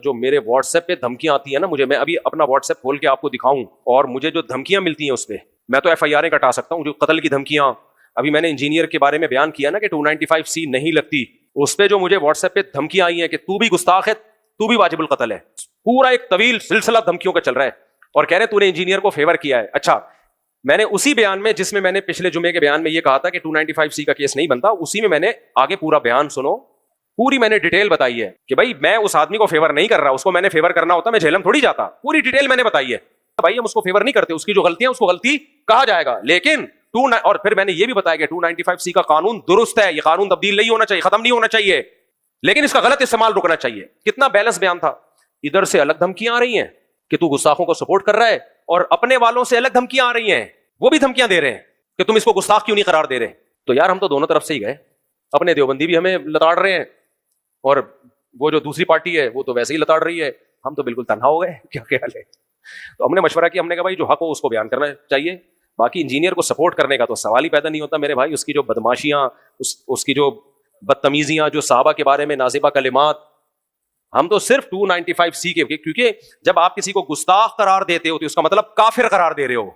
جو میرے what's app پہ دھمکیاں آتی ہیں نا مجھے، میں ابھی اپنا واٹس ایپ کھول کے آپ کو دکھاؤں اور مجھے جو دھمکیاں ملتی ہیں اس پہ میں تو ایف آئی آریں کٹا سکتا ہوں. جو قتل کی دھمکیاں ابھی میں نے انجینئر کے بارے میں بیان کیا نا کہ 295C نہیں لگتی، اس پہ جو مجھے واٹس ایپ پہ دھمکیاں آئی ہیں کہ تو بھی گستاخ ہے، تو بھی واجب القتل ہے، پورا ایک طویل سلسلہ دھمکیوں کا چل رہا ہے اور کہہ رہے ہیں تو نے انجینئر کو فیور کیا ہے. اچھا میں نے اسی بیان میں جس میں میں نے پچھلے جمعے کے بیان میں یہ کہا تھا کہ 295C کا کیس نہیں بنتا، اسی میں نے آگے پورا بیان سنو، پوری میں نے ڈیٹیل بتائی ہے کہ بھائی میں اس آدمی کو فیور نہیں کر رہا، اس کو میں نے فیور کرنا ہوتا میں جہلم تھوڑی جاتا. پوری ڈیٹیل میں نے بتائی ہے بھائی ہم اس کو فیور نہیں کرتے، اس کی جو غلطیاں اس کو غلطی کہا جائے گا، لیکن اور پھر میں نے یہ بھی بتایا کہ 295C کا قانون درست ہے، یہ قانون تبدیل نہیں ہونا چاہیے، ختم نہیں ہونا چاہیے، لیکن اس کا غلط استعمال رکنا چاہیے. کتنا بیلنس بیان تھا. ادھر سے الگ دھمکیاں آ رہی ہیں کہ تو گستاخوں کو سپورٹ کر رہا ہے، اور اپنے والوں سے الگ دھمکیاں آ رہی ہیں، وہ بھی دھمکیاں دے رہے ہیں کہ تم اس کو گستاخ کیوں نہیں قرار دے رہے. تو یار ہم تو دونوں طرف سے ہی گئے، اپنے دیوبندی بھی ہمیں لتاڑ رہے ہیں اور وہ جو دوسری پارٹی ہے وہ تو ویسے ہی لتاڑ رہی ہے، ہم تو بالکل تنہا ہو گئے. کیا خیال ہے؟ تو ہم نے مشورہ کیا، ہم نے کہا بھائی جو حق ہو اس کو بیان کرنا چاہیے، باقی انجینئر کو سپورٹ کرنے کا تو سوال ہی پیدا نہیں ہوتا میرے بھائی. اس کی جو بدماشیاں، اس کی جو بدتمیزیاں، جو صحابہ کے بارے میں نازیبہ کلمات، ہم تو صرف 295C کے، کیونکہ جب آپ کسی کو گستاخ قرار دیتے ہو تو اس کا مطلب کافر قرار دے رہے ہو.